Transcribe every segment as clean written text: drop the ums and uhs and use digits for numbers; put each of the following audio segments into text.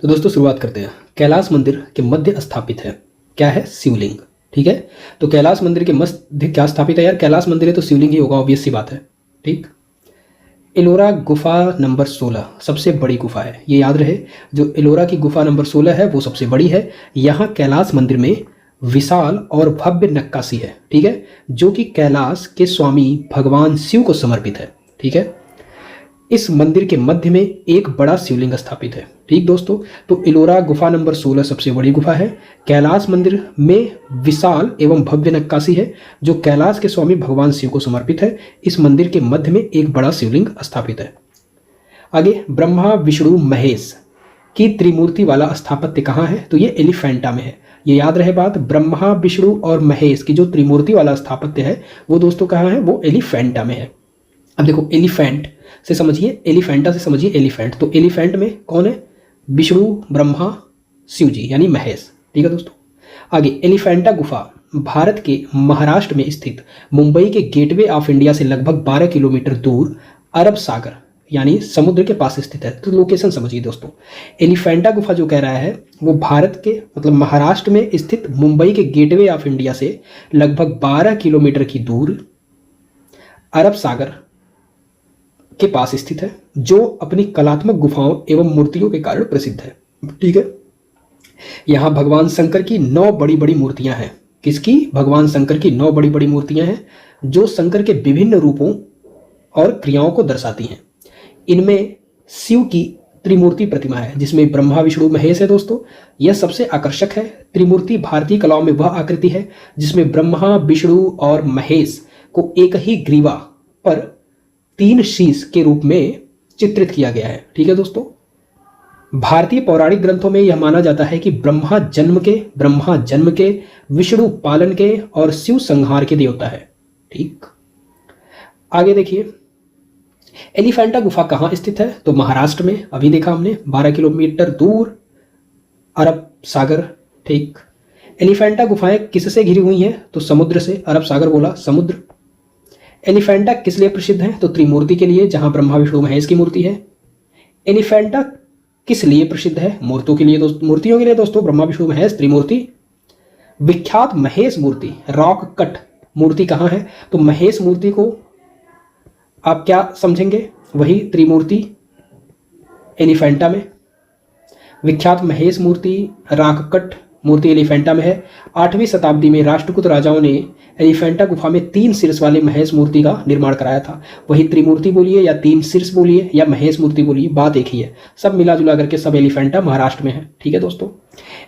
तो दोस्तों शुरुआत करते हैं। कैलाश मंदिर के मध्य स्थापित है, क्या है? शिवलिंग। ठीक है, तो कैलाश मंदिर के मध्य क्या स्थापित है यार? कैलाश मंदिर है तो शिवलिंग ही होगा, ऑब्वियस सी बात है। ठीक। एलोरा गुफा नंबर 16 सबसे बड़ी गुफा है, ये याद रहे। जो एलोरा की गुफा नंबर 16 है वो सबसे बड़ी है। यहाँ कैलाश मंदिर में विशाल और भव्य नक्काशी है, ठीक है, जो कि कैलाश के स्वामी भगवान शिव को समर्पित है। ठीक है, इस मंदिर के मध्य में एक बड़ा शिवलिंग स्थापित है। ठीक दोस्तों, तो एलोरा गुफा नंबर 16 सबसे बड़ी गुफा है। कैलाश मंदिर में विशाल एवं भव्य नक्काशी है जो कैलाश के स्वामी भगवान शिव को समर्पित है। इस मंदिर के मध्य में एक बड़ा शिवलिंग स्थापित है। आगे, ब्रह्मा विष्णु महेश की त्रिमूर्ति वाला स्थापत्य कहाँ है? तो ये एलिफेंटा में है। ये याद रहे बात, ब्रह्मा विष्णु और महेश की जो त्रिमूर्ति वाला स्थापत्य है वो दोस्तों कहाँ है? वो एलिफेंटा में है। अब देखो, एलिफेंट से समझिए, एलिफेंटा से समझिए एलिफेंट। तो एलिफेंट में कौन है? विष्णु, ब्रह्मा, शिव जी यानी महेश। ठीक है दोस्तों। आगे, एलिफेंटा गुफा भारत के महाराष्ट्र में स्थित मुंबई के गेटवे ऑफ इंडिया से लगभग 12 किलोमीटर दूर अरब सागर यानी समुद्र के पास स्थित है। तो लोकेशन समझिए दोस्तों, एलिफेंटा गुफा जो कह रहा है वो भारत के मतलब महाराष्ट्र में स्थित मुंबई के गेटवे ऑफ इंडिया से लगभग 12 किलोमीटर की दूर अरब सागर के पास स्थित है, जो अपनी कलात्मक गुफाओं एवं मूर्तियों के कारण प्रसिद्ध है। ठीक है, यहां भगवान शंकर की 9 बड़ी बड़ी मूर्तियां हैं। किसकी? भगवान शंकर की 9 बड़ी बड़ी मूर्तियां हैं जो शंकर के विभिन्न रूपों और क्रियाओं को दर्शाती हैं। इनमें शिव की त्रिमूर्ति प्रतिमा है जिसमें ब्रह्मा विष्णु महेश है। दोस्तों, यह सबसे आकर्षक है। त्रिमूर्ति भारतीय कलाओं में वह आकृति है जिसमें ब्रह्मा विष्णु और महेश को एक ही ग्रीवा पर 3 शीश के रूप में चित्रित किया गया है। ठीक है दोस्तों, भारतीय पौराणिक ग्रंथों में यह माना जाता है कि ब्रह्मा जन्म के, विष्णु पालन के और शिव संहार के देवता है। ठीक, आगे देखिए, एलिफेंटा गुफा कहाँ स्थित है? तो महाराष्ट्र में। अभी देखा हमने 12 किलोमीटर दूर अरब सागर। ठीक, एलिफेंटा गुफाएं किससे घिरी हुई हैं? तो समुद्र से। अरब सागर बोला, समुद्र। एलिफेंटा किस लिए प्रसिद्ध है? तो त्रिमूर्ति के लिए, जहां ब्रह्मा विष्णु महेश की मूर्ति है। एलिफेंटा किस लिए प्रसिद्ध है? मूर्तियों के लिए दोस्तों, ब्रह्मा विष्णु महेश त्रिमूर्ति। विख्यात महेश मूर्ति रॉक कट मूर्ति कहाँ है? तो महेश मूर्ति को आप क्या समझेंगे? वही त्रिमूर्ति एलिफेंटा में। विख्यात महेश मूर्ति रॉक कट मूर्ति एलिफेंटा में है। 8वीं शताब्दी में राष्ट्रकूट राजाओं ने एलिफेंटा गुफा में 3 शीर्ष वाले महेश मूर्ति का निर्माण कराया था। वही त्रिमूर्ति बोलिए या 3 शीर्ष बोलिए या महेश मूर्ति बोलिए, बात एक ही है। सब मिला जुला करके सब एलिफेंटा महाराष्ट्र में है। ठीक है दोस्तों,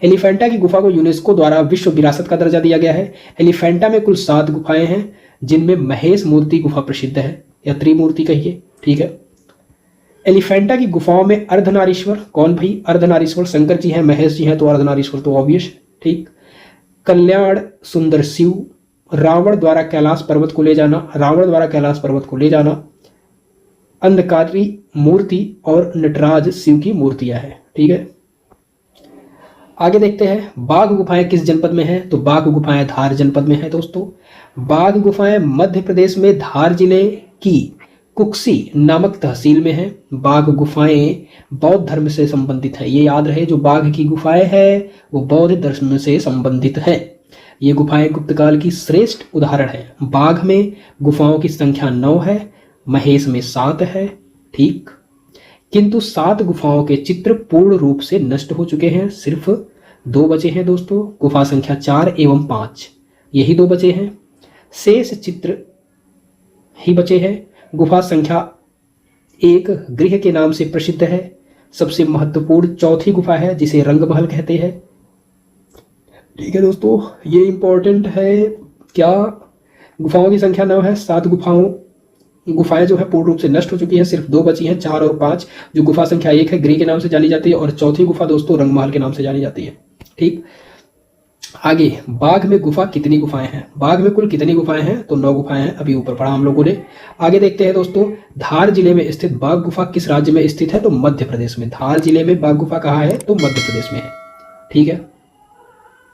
एलिफेंटा की गुफा को यूनेस्को द्वारा विश्व विरासत का दर्जा दिया गया है। एलिफेंटा में कुल 7 गुफाएं हैं जिनमें महेश मूर्ति गुफा प्रसिद्ध है या त्रिमूर्ति कहिए। ठीक है, एलिफेंटा की गुफाओं में अर्धनारीश्वर कौन भाई? अर्धनारीश्वर शंकर जी हैं, महेश जी हैं, तो अर्धनारीश्वर तो ऑब्वियस। ठीक, कल्याण सुंदर शिव, रावण द्वारा कैलाश पर्वत को ले जाना, अंधकारी मूर्ति और नटराज शिव की मूर्तियां हैं। ठीक है, आगे देखते हैं, बाघ गुफाएं किस जनपद में हैं? तो बाघ गुफाएं धार जनपद में है। दोस्तों, बाघ गुफाएं मध्य प्रदेश में धार जिले की कुक्सी नामक तहसील में है। बाघ गुफाएं बौद्ध धर्म से संबंधित है। ये याद रहे, जो बाघ की गुफाएं है वो बौद्ध धर्म से संबंधित है। ये गुफाएं गुप्त काल की श्रेष्ठ उदाहरण है। बाघ में गुफाओं की संख्या 9 है, महेश में 7 है। ठीक, किंतु 7 गुफाओं के चित्र पूर्ण रूप से नष्ट हो चुके हैं, सिर्फ 2 बचे हैं दोस्तों। गुफा संख्या 4 एवं 5 यही 2 बचे हैं, शेष चित्र ही बचे हैं। गुफा संख्या 1 गृह के नाम से प्रसिद्ध है। सबसे महत्वपूर्ण चौथी गुफा है जिसे रंगमहल कहते हैं। ठीक है दोस्तों, ये इंपॉर्टेंट है। क्या? गुफाओं की संख्या 9 है, 7 गुफाएं जो है पूर्ण रूप से नष्ट हो चुकी हैं, सिर्फ 2 बची हैं, 4 और 5। जो गुफा संख्या 1 है गृह के नाम से जानी जाती है और चौथी गुफा दोस्तों रंगमहल के नाम से जानी जाती है। ठीक, आगे, बाघ में गुफा कितनी गुफाएं हैं? बाघ में कुल कितनी गुफाएं हैं? तो 9 गुफाएं हैं, अभी ऊपर पढ़ा हम लोगों ने। आगे देखते हैं दोस्तों, धार जिले में स्थित बाघ गुफा किस राज्य में स्थित है? तो मध्य प्रदेश में। धार जिले में बाघ गुफा कहाँ है? तो मध्य प्रदेश में है। ठीक है,